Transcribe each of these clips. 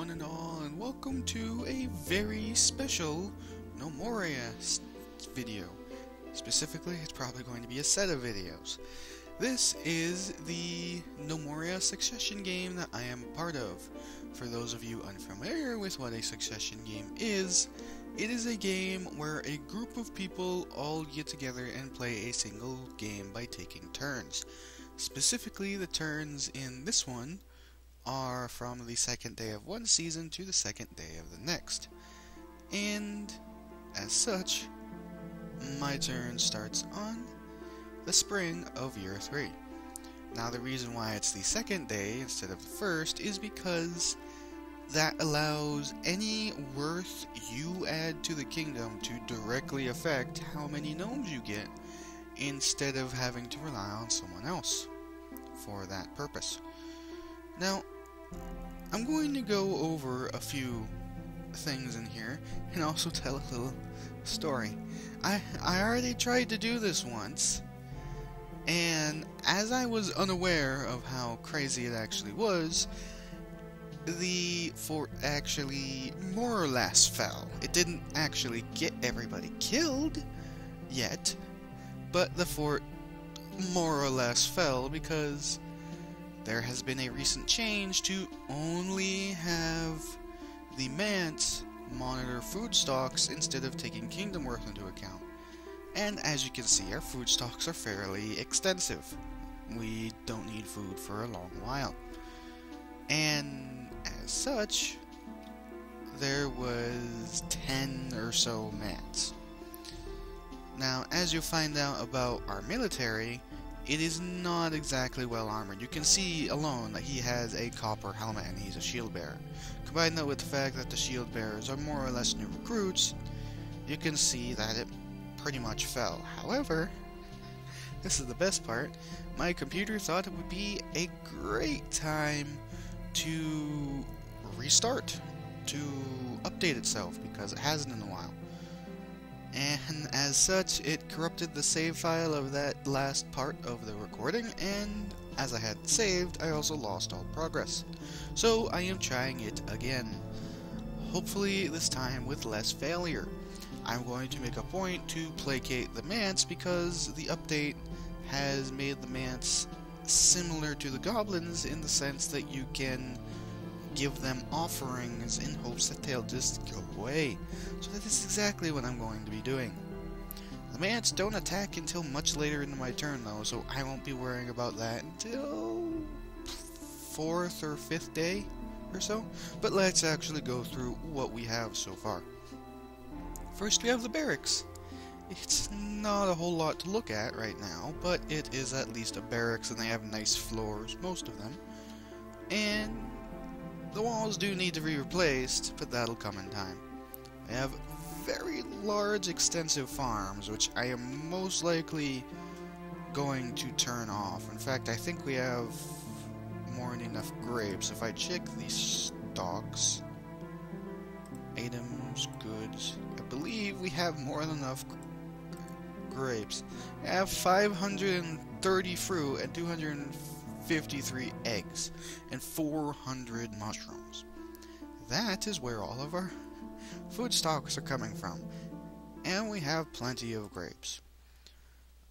one and all, and welcome to a very special Gnomoria video. Specifically, it's probably going to be a set of videos. This is the Gnomoria succession game that I am part of. For those of you unfamiliar with what a succession game is, it is a game where a group of people all get together and play a single game by taking turns. Specifically, the turns in this one are from the second day of one season to the second day of the next. And as such, my turn starts on the spring of year 3. Now the reason why it's the second day instead of the first is because that allows any worth you add to the kingdom to directly affect how many gnomes you get, instead of having to rely on someone else for that purpose. Now, I'm going to go over a few things in here and also tell a little story. I already tried to do this once, and as I was unaware of how crazy it actually was, the fort actually more or less fell. It didn't actually get everybody killed yet, but the fort more or less fell because there has been a recent change to only have the manse monitor food stocks instead of taking kingdom worth into account. And as you can see, our food stocks are fairly extensive. We don't need food for a long while. And as such, there was 10 or so mans. Now, as you find out about our military, it is not exactly well armored. You can see alone that he has a copper helmet and he's a shield bearer. Combine that with the fact that the shield bearers are more or less new recruits, you can see that it pretty much fell. However, this is the best part, my computer thought it would be a great time to restart, to update itself, because it hasn't in a while. And as such, it corrupted the save file of that last part of the recording, and as I had saved, I also lost all progress. So I am trying it again. Hopefully this time with less failure. I'm going to make a point to placate the manse because the update has made the manse similar to the goblins in the sense that you can give them offerings in hopes that they'll just go away. So that is exactly what I'm going to be doing. The manse don't attack until much later into my turn though, so I won't be worrying about that until 4th or 5th day or so. But let's actually go through what we have so far. First we have the barracks. It's not a whole lot to look at right now, but it is at least a barracks and they have nice floors, most of them. And the walls do need to be replaced, but that'll come in time. I have very large, extensive farms, which I am most likely going to turn off. In fact, I think we have more than enough grapes. If I check these stocks, items, goods, I believe we have more than enough grapes. I have 530 fruit and 253 eggs and 400 mushrooms. That is where all of our food stocks are coming from, and we have plenty of grapes.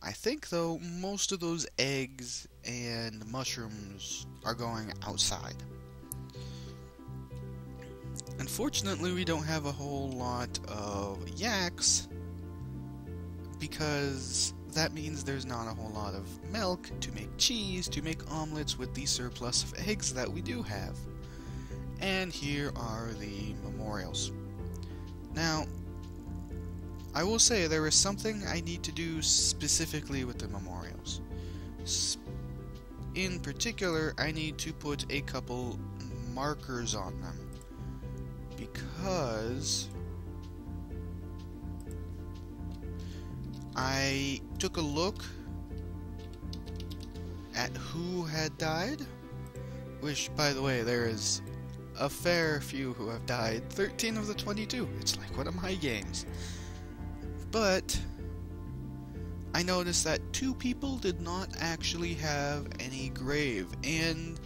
I think though most of those eggs and mushrooms are going outside. Unfortunately, we don't have a whole lot of yaks because that means there's not a whole lot of milk to make cheese, to make omelets with the surplus of eggs that we do have. And here are the memorials. Now, I will say there is something I need to do specifically with the memorials. In particular, I need to put a couple markers on them, because I took a look at who had died, which, by the way, there is a fair few who have died. 13 of the 22. It's like one of my games. But I noticed that 2 people did not actually have any grave, and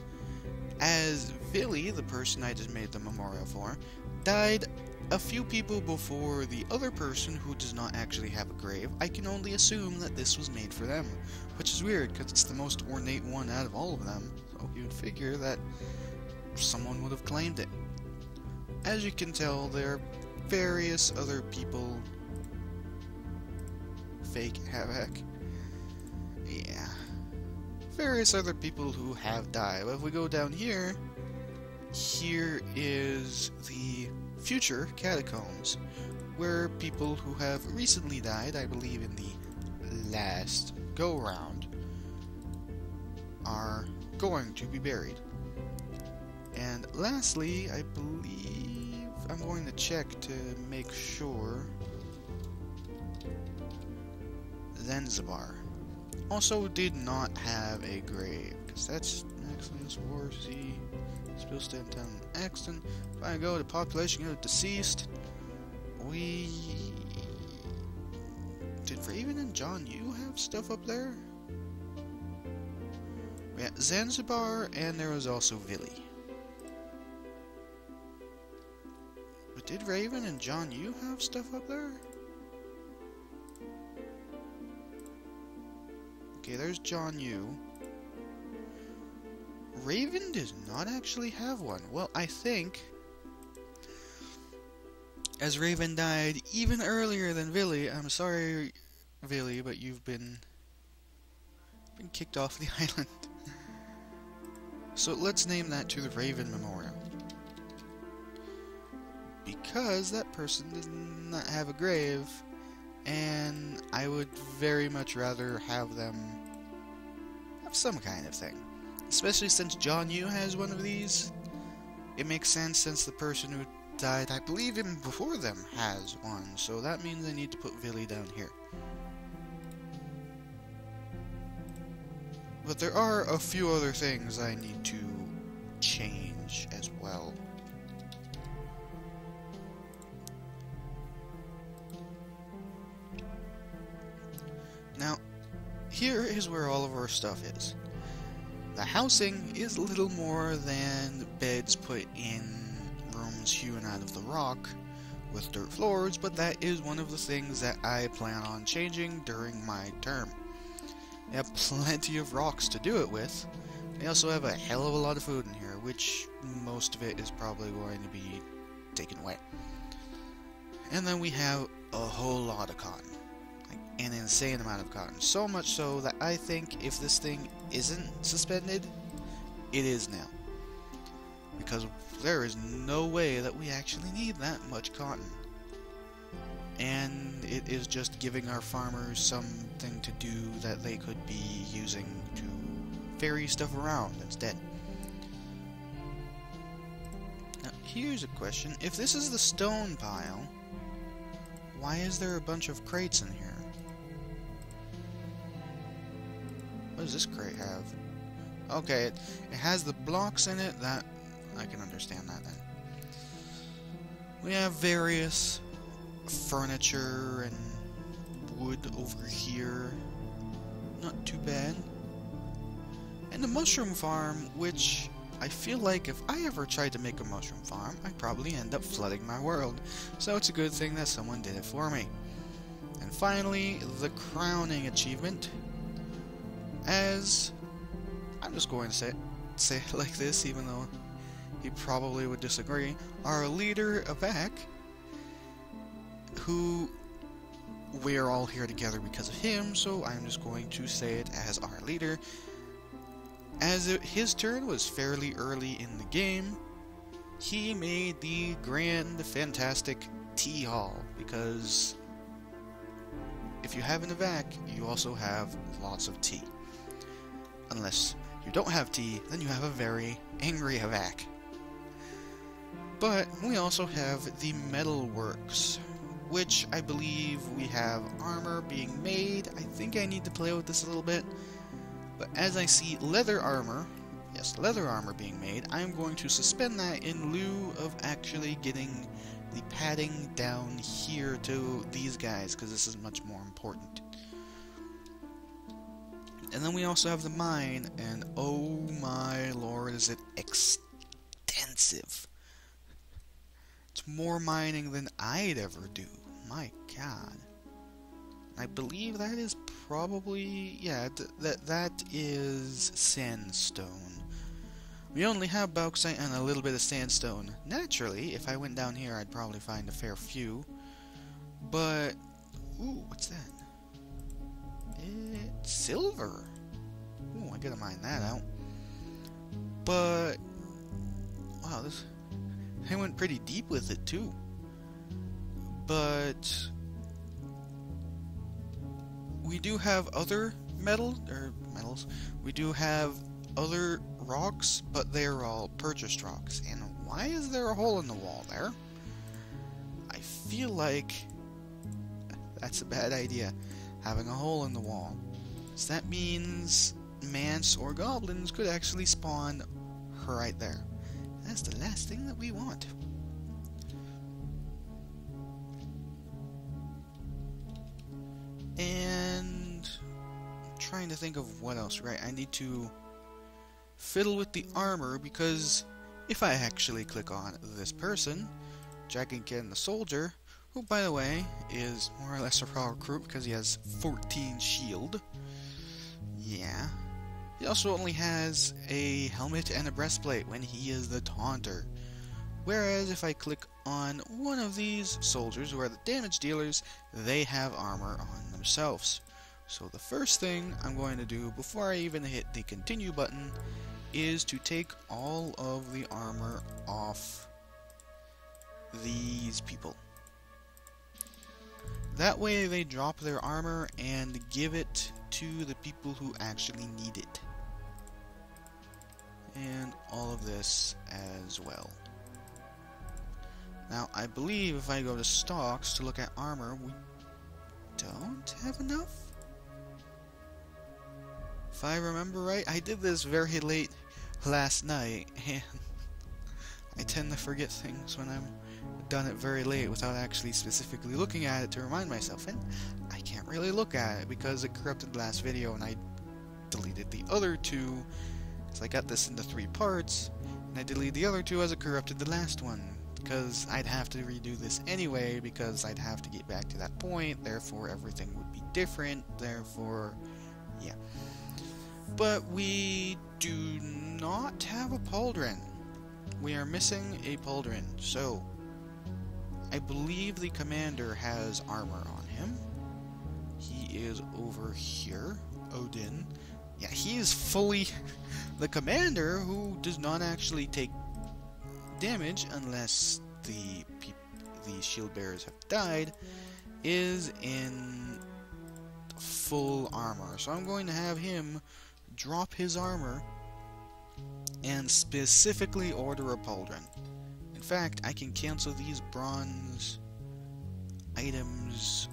as Billy, the person I just made the memorial for, died a few people before the other person who does not actually have a grave. I can only assume that this was made for them, which is weird because it's the most ornate one out of all of them, so you would figure that someone would have claimed it. As you can tell, there are various other people. Fake havoc. Yeah. Various other people who have died. But if we go down here, here is the future catacombs, where people who have recently died, I believe in the last go-round, are going to be buried. And lastly, I believe I'm going to check to make sure Zanzibar also did not have a grave, because that's Excellence War C. Still stand down in Axton. If I go to population of deceased, we did Raven and John U have stuff up there? We had Zanzibar, and there was also Villy. But did Raven and John U have stuff up there? Okay, there's John U. Raven does not actually have one. Well, I think, as Raven died even earlier than Villy, I'm sorry, Villy, but you've been kicked off the island. So let's name that to the Raven Memorial. Because that person does not have a grave, and I would very much rather have them have some kind of thing. Especially since John U has one of these. It makes sense since the person who died, I believe even before them, has one. So that means I need to put Villy down here. But there are a few other things I need to change as well. Now, here is where all of our stuff is. The housing is little more than beds put in rooms hewn out of the rock with dirt floors, but that is one of the things that I plan on changing during my term. We have plenty of rocks to do it with. We also have a hell of a lot of food in here, which most of it is probably going to be taken away. And then we have a whole lot of cotton. An insane amount of cotton. So much so that I think if this thing isn't suspended, it is now. Because there is no way that we actually need that much cotton. And it is just giving our farmers something to do that they could be using to ferry stuff around instead. Now, here's a question. If this is the stone pile, why is there a bunch of crates in here? What does this crate have? Okay, it has the blocks in it. That I can understand that then. We have various furniture and wood over here. Not too bad. And the mushroom farm, which I feel like if I ever tried to make a mushroom farm, I'd probably end up flooding my world. So it's a good thing that someone did it for me. And finally, the crowning achievement. As I'm just going to say it like this, even though he probably would disagree, our leader, Avak, who we are all here together because of him, so I'm just going to say it as our leader. As his turn was fairly early in the game, he made the grand, fantastic tea hall, because if you have an Avak, you also have lots of tea. Unless you don't have tea, then you have a very angry Avak. But we also have the metalworks, which I believe we have armor being made. I think I need to play with this a little bit. But as I see leather armor, yes, leather armor being made, I'm going to suspend that in lieu of actually getting the padding down here to these guys, because this is much more important. And then we also have the mine, and oh my lord, is it extensive. expensive. It's more mining than I'd ever do. My god. I believe that is probably... yeah, that is sandstone. We only have bauxite and a little bit of sandstone. Naturally, if I went down here, I'd probably find a fair few. But... ooh, what's that? It's silver. Ooh, I gotta mine that out. But... wow, I went pretty deep with it, too. But... we do have other metals. We do have other rocks, but they're all purchased rocks. And why is there a hole in the wall there? I feel like that's a bad idea, having a hole in the wall. So that means Mance or goblins could actually spawn right there. That's the last thing that we want. And I'm trying to think of what else. Right, I need to fiddle with the armor, because if I actually click on this person, Dragon Kid the Soldier, who by the way is more or less a raw recruit because he has 14 shield. Yeah. He also only has a helmet and a breastplate when he is the Taunter. Whereas if I click on one of these soldiers, who are the damage dealers, they have armor on themselves. So the first thing I'm going to do before I even hit the continue button is to take all of the armor off these people. That way they drop their armor and give it to the people who actually need it. And all of this as well. Now, I believe if I go to stocks to look at armor, we don't have enough? If I remember right, I did this very late last night, and I tend to forget things when I'm done it very late without actually specifically looking at it to remind myself, and I can't really look at it because it corrupted the last video and I deleted the other two, because I got this into 3 parts, and I deleted the other 2 as it corrupted the last one, because I'd have to redo this anyway, because I'd have to get back to that point, therefore everything would be different, therefore, yeah. But we do not have a pauldron. We are missing a pauldron, so I believe the commander has armor on him. He is over here, Odin. Yeah, he is fully the commander, who does not actually take damage unless the shield bearers have died, is in full armor. So I'm going to have him drop his armor and specifically order a pauldron. In fact, I can cancel these bronze items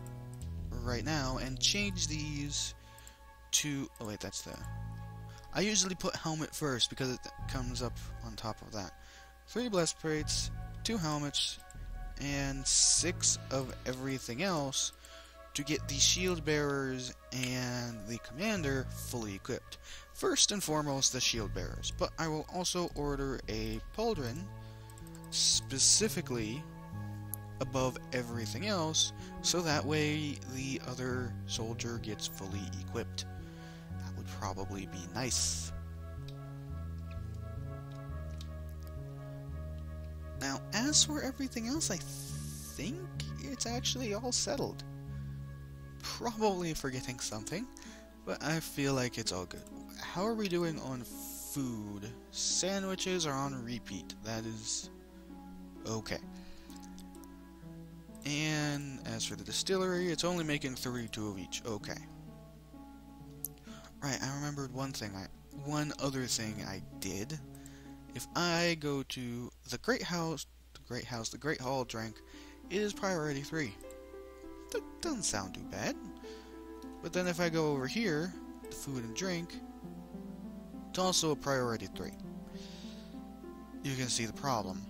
right now and change these to... oh wait, that's the... I usually put helmet first because it comes up on top of that. 3 breastplates, 2 helmets, and 6 of everything else to get the shield bearers and the commander fully equipped. First and foremost, the shield bearers, but I will also order a pauldron specifically above everything else, so that way the other soldier gets fully equipped. That would probably be nice. Now, as for everything else, I think it's actually all settled. Probably forgetting something, but I feel like it's all good. How are we doing on food? Sandwiches are on repeat. That is okay. And as for the distillery, it's only making 32 of each. Okay. Right, I remembered one other thing I did. If I go to the Great Hall drink, it is priority 3. That doesn't sound too bad. But then if I go over here, the food and drink, it's also a priority 3. You can see the problem.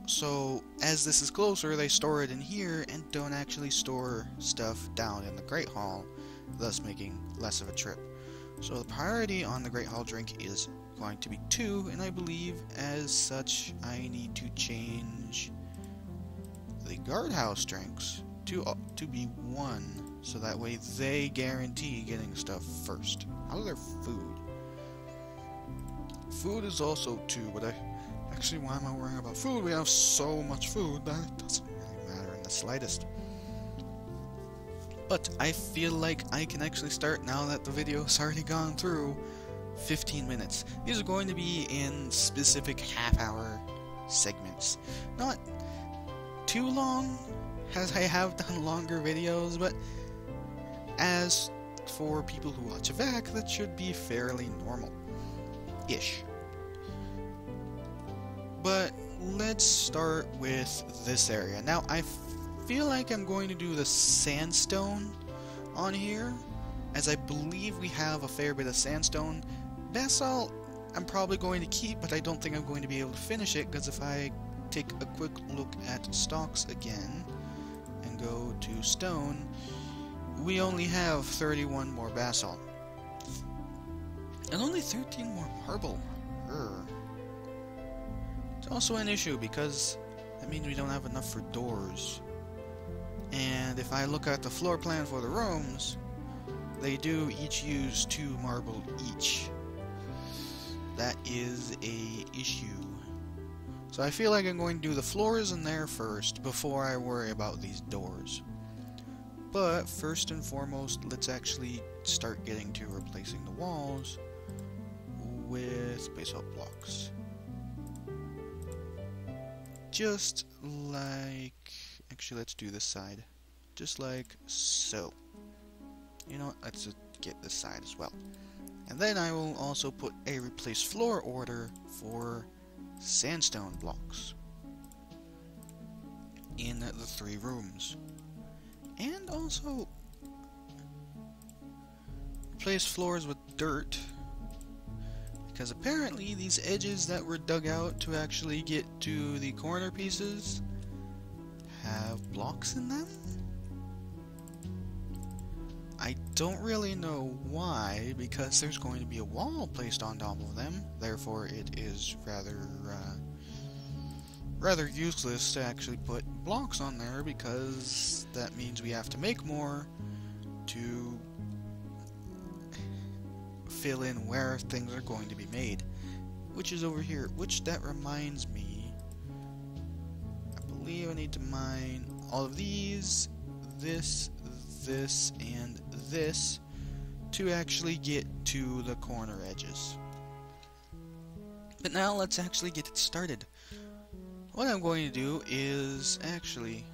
So, as this is closer, they store it in here and don't actually store stuff down in the Great Hall, thus making less of a trip. So the priority on the Great Hall drink is going to be 2, and I believe as such I need to change the guardhouse strengths to be 1, so that way they guarantee getting stuff first. How's their food? Food is also 2, but actually, why am I worrying about food? We have so much food that it doesn't really matter in the slightest. But I feel like I can actually start now that the video has already gone through 15 minutes. These are going to be in specific half-hour segments. Not too long, as I have done longer videos, but as for people who watch VAC, that should be fairly normal-ish. But let's start with this area. Now, I feel like I'm going to do the sandstone on here, as I believe we have a fair bit of sandstone. Basalt I'm probably going to keep, but I don't think I'm going to be able to finish it, because if I take a quick look at stocks again and go to stone, we only have 31 more basalt and only 13 more marble. It's also an issue because that means we don't have enough for doors. And if I look at the floor plan for the rooms, they do each use 2 marble each. That is a issue. So I feel like I'm going to do the floors in there first before I worry about these doors. But first and foremost, let's actually start getting to replacing the walls with basalt blocks. Just like... Actually, let's do this side. Just like so. You know what? Let's just get this side as well. And then I will also put a replace floor order for sandstone blocks in the 3 rooms. And also replace floors with dirt, because apparently these edges that were dug out to actually get to the corner pieces have blocks in them. I don't really know why, because there's going to be a wall placed on top of them, therefore it is rather useless to actually put blocks on there, because that means we have to make more to fill in where things are going to be made, which is over here. Which, that reminds me, I believe I need to mine all of these, this, and this to actually get to the corner edges. But now let's actually get it started. What I'm going to do is actually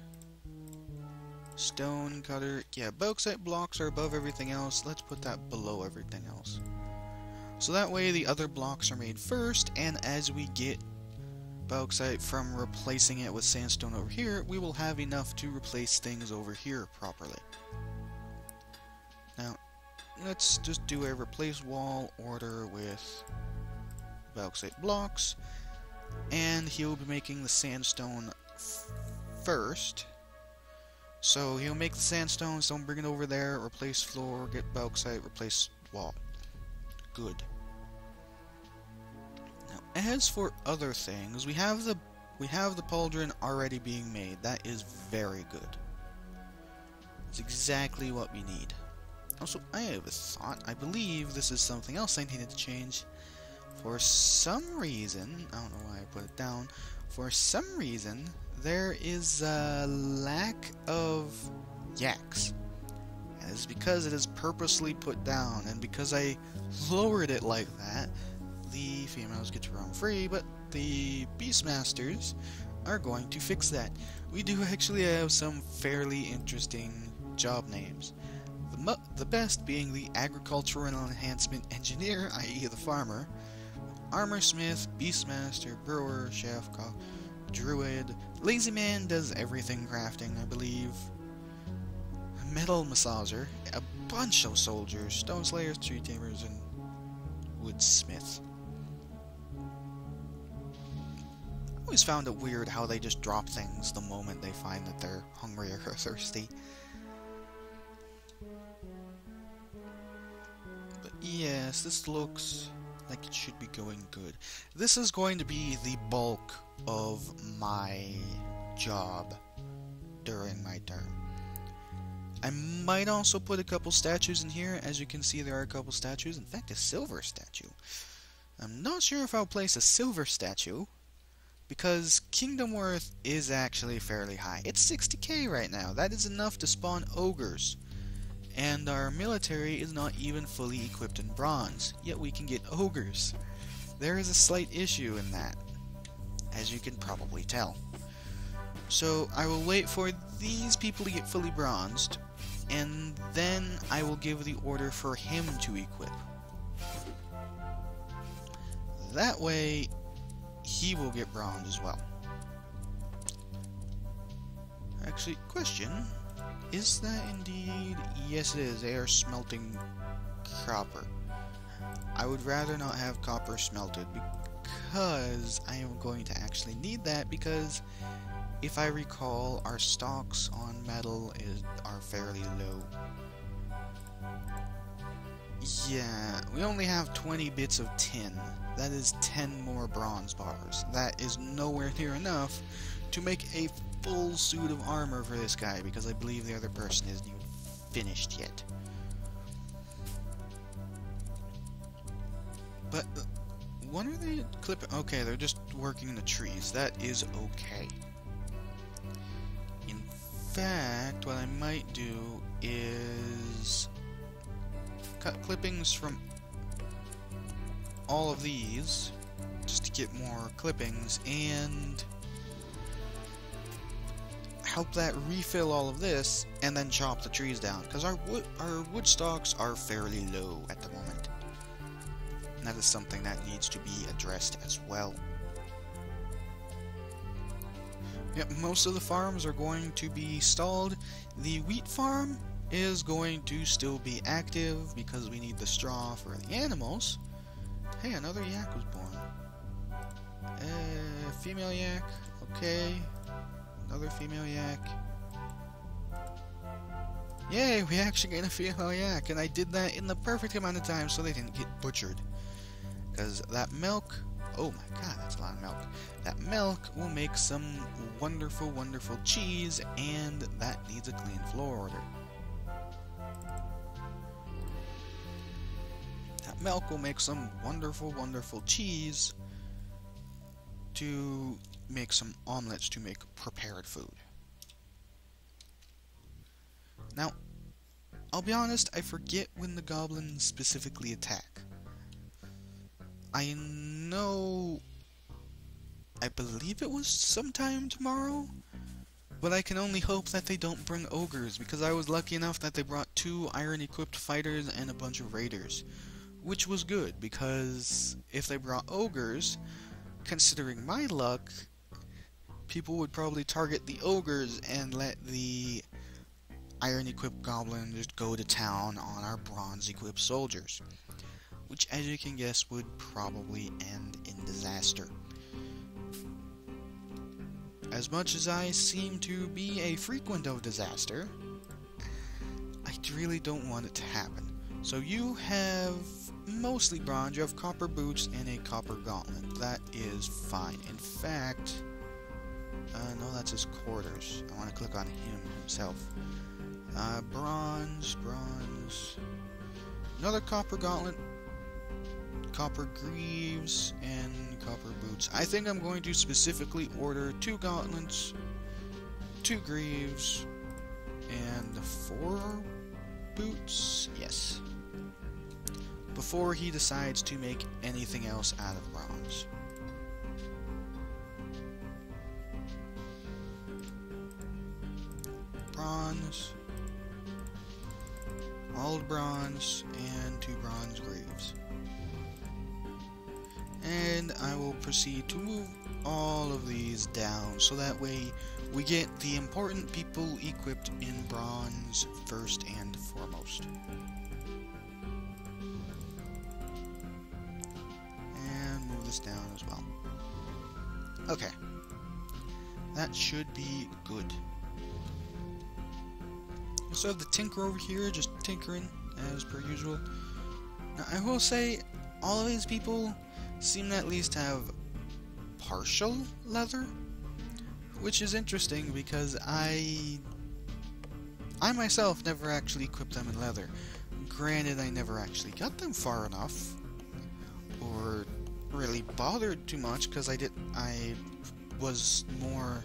stone cutter. Yeah, bauxite blocks are above everything else. Let's put that below everything else. So that way the other blocks are made first, and as we get bauxite from replacing it with sandstone over here, we will have enough to replace things over here properly. Now, let's just do a replace wall order with bauxite blocks, and he'll be making the sandstone first. So he'll make the sandstone, so bring it over there, replace floor, get bauxite, replace wall. Good. Now, as for other things, we have the pauldron already being made. That is very good. It's exactly what we need. Also, I have a thought. I believe this is something else I needed to change. For some reason, I don't know why I put it down. For some reason, there is a lack of yaks. And it's because it is purposely put down, and because I lowered it like that, the females get to roam free, but the Beastmasters are going to fix that. We do actually have some fairly interesting job names. The best being the Agricultural Enhancement Engineer, i.e. the farmer, Armorsmith, Beastmaster, Brewer, Chef, Cook, Druid, Lazy Man does everything crafting, I believe, Metal Massager, a bunch of soldiers, Stone Slayers, Tree Tamers, and Woodsmith. I always found it weird how they just drop things the moment they find that they're hungry or thirsty. But yes, this looks like it should be going good. This is going to be the bulk of my job during my turn. I might also put a couple statues in here. As you can see, there are a couple statues. In fact, a silver statue. I'm not sure if I'll place a silver statue, because Kingdom Worth is actually fairly high. It's 60k right now. That is enough to spawn ogres. And our military is not even fully equipped in bronze, yet we can get ogres. There is a slight issue in that, as you can probably tell. So I will wait for these people to get fully bronzed, and then I will give the order for him to equip. That way, he will get bronze as well. Actually, question, is that indeed? Yes it is, they are smelting copper. I would rather not have copper smelted, because I am going to actually need that, because if I recall, our stocks on metal are fairly low. Yeah, we only have 20 bits of tin. That is 10 more bronze bars. That is nowhere near enough to make a full suit of armor for this guy, because I believe the other person isn't even finished yet. But, what are they clipping? Okay, they're just working in the trees. That is okay. In fact, what I might do is cut clippings from all of these, just to get more clippings, and help that refill all of this, and then chop the trees down, because our wood stocks are fairly low at the moment. And that is something that needs to be addressed as well. Yep, most of the farms are going to be stalled. The wheat farm is going to still be active because we need the straw for the animals. Hey, another yak was born. Female yak. Okay. Another female yak. Yay, we actually got a female yak, and I did that in the perfect amount of time so they didn't get butchered. Because that milk, oh my god, that's a lot of milk. That milk will make some wonderful, wonderful cheese, and that needs a clean floor order. That milk will make some wonderful, wonderful cheese to make some omelets to make prepared food. Now, I'll be honest, I forget when the goblins specifically attack. I know, I believe it was sometime tomorrow, but I can only hope that they don't bring ogres, because I was lucky enough that they brought 2 iron-equipped fighters and a bunch of raiders, which was good, because if they brought ogres, considering my luck, people would probably target the ogres and let the iron-equipped goblins just go to town on our bronze-equipped soldiers, which, as you can guess, would probably end in disaster. As much as I seem to be a frequent of disaster, I really don't want it to happen. So you have mostly bronze, you have copper boots and a copper gauntlet. That is fine. In fact, no, that's his quarters. I want to click on him himself. Bronze, another copper gauntlet, copper greaves, and copper boots. I think I'm going to specifically order 2 gauntlets, 2 greaves, and 4 boots, yes, before he decides to make anything else out of bronze. Bronze, all bronze, and 2 bronze greaves. And I will proceed to move all of these down, so that way we get the important people equipped in bronze first and foremost. And move this down as well. Okay. That should be good. We also have the tinker over here, just tinkering as per usual. Now, I will say, all of these people seem to at least have partial leather, which is interesting because I myself never actually equipped them in leather. Granted, I never actually got them far enough, or really bothered too much, because I was more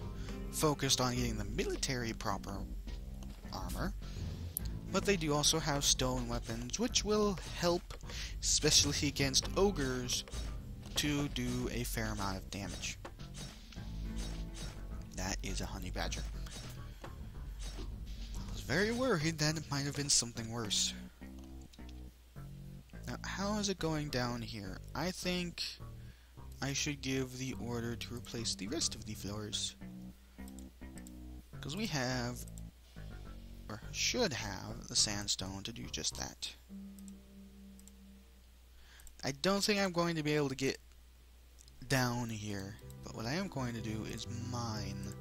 focused on getting the military proper armor. But they do also have stone weapons, which will help, especially against ogres, to do a fair amount of damage. That is a honey badger. I was very worried that it might have been something worse. Now, how is it going down here? I think I should give the order to replace the rest of the floors. Because we have, or should have, the sandstone to do just that. I don't think I'm going to be able to get down here, but what I am going to do is mine.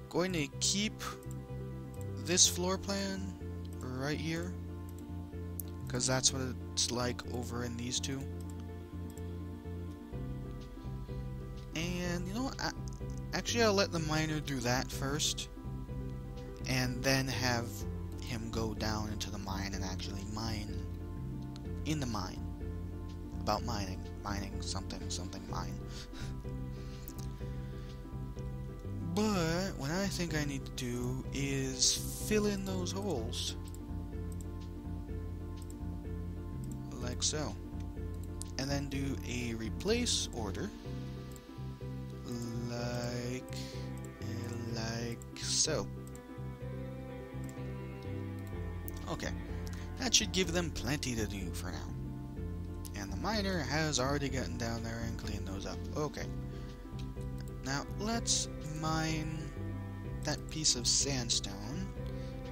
Going to keep this floor plan right here, because that's what it's like over in these two. And you know what? Actually, I'll let the miner do that first, and then have him go down into the mine and actually mine in the mine. About mining something mine. But what I think I need to do is fill in those holes. Like so. And then do a replace order. Like so. Okay. That should give them plenty to do for now. And the miner has already gotten down there and cleaned those up. Okay. Now, let's mine that piece of sandstone.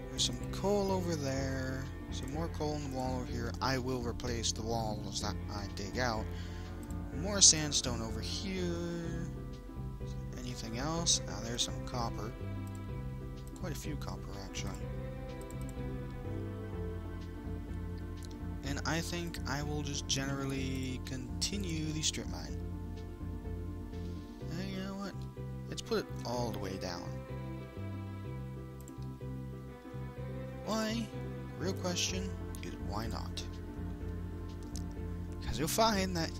There's some coal over there. Some more coal in the wall over here. I will replace the walls that I dig out. More sandstone over here. Anything else? Now, there's some copper. Quite a few copper, actually. And I think I will just generally continue the strip mine. And you know what? Let's put it all the way down. Why? Real question is why not? Because you'll find that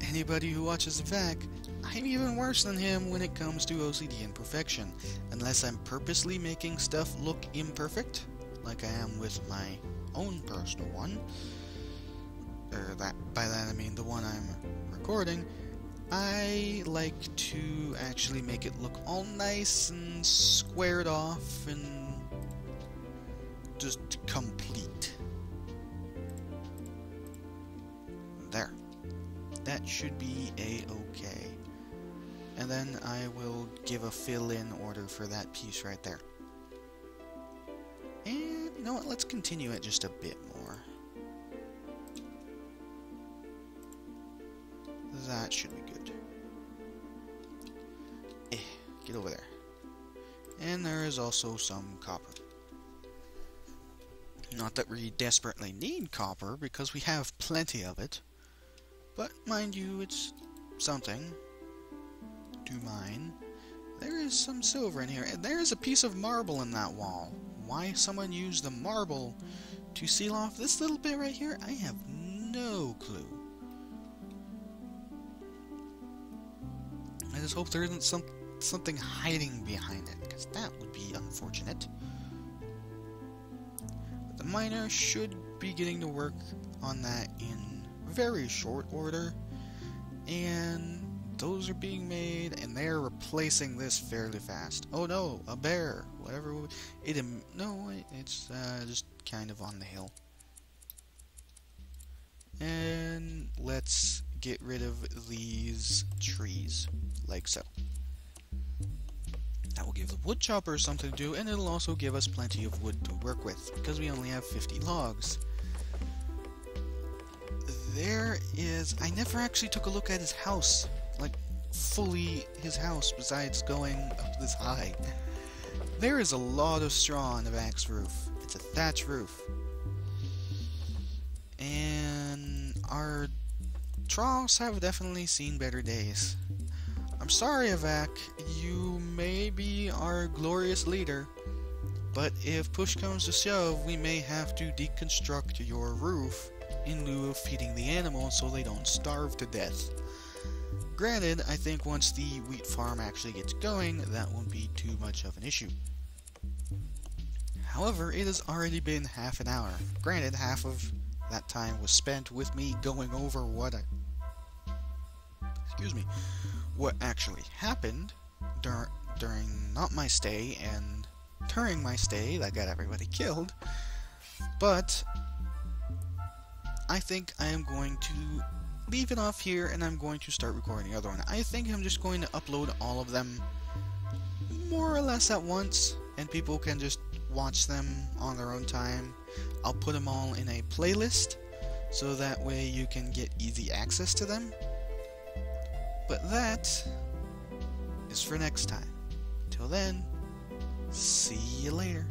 anybody who watches the VAC, I'm even worse than him when it comes to OCD and perfection. Unless I'm purposely making stuff look imperfect, like I am with my own personal one, or that by that I mean the one I'm recording. I like to actually make it look all nice and squared off and just complete. There. That should be a-okay. And then I will give a fill-in order for that piece right there. And you know what, let's continue it just a bit more. That should be good. Get over there. And there is also some copper. Not that we desperately need copper, because we have plenty of it. But, mind you, it's something to mine. There is some silver in here, and there is a piece of marble in that wall. Why someone used the marble to seal off this little bit right here, I have no clue. I just hope there isn't something hiding behind it, because that would be unfortunate. But the miner should be getting to work on that in very short order, and those are being made, and they're replacing this fairly fast. Oh no, a bear! Whatever. No, it's just kind of on the hill. And let's get rid of these trees, like so. That will give the wood chopper something to do, and it'll also give us plenty of wood to work with, because we only have 50 logs. There is... I never actually took a look at his house. Like, fully his house, besides going up this high. There is a lot of straw on the back's roof. It's a thatch roof. And our Trials have definitely seen better days. I'm sorry, Avak, you may be our glorious leader, but if push comes to shove, we may have to deconstruct your roof in lieu of feeding the animals so they don't starve to death. Granted, I think once the wheat farm actually gets going, that won't be too much of an issue. However, it has already been half an hour. Granted, half of that time was spent with me going over what actually happened during not my stay and during my stay that got everybody killed. But I think I am going to leave it off here and I'm going to start recording the other one. I think I'm just going to upload all of them more or less at once and people can just watch them on their own time. I'll put them all in a playlist so that way you can get easy access to them. But that is for next time. Till then, see you later.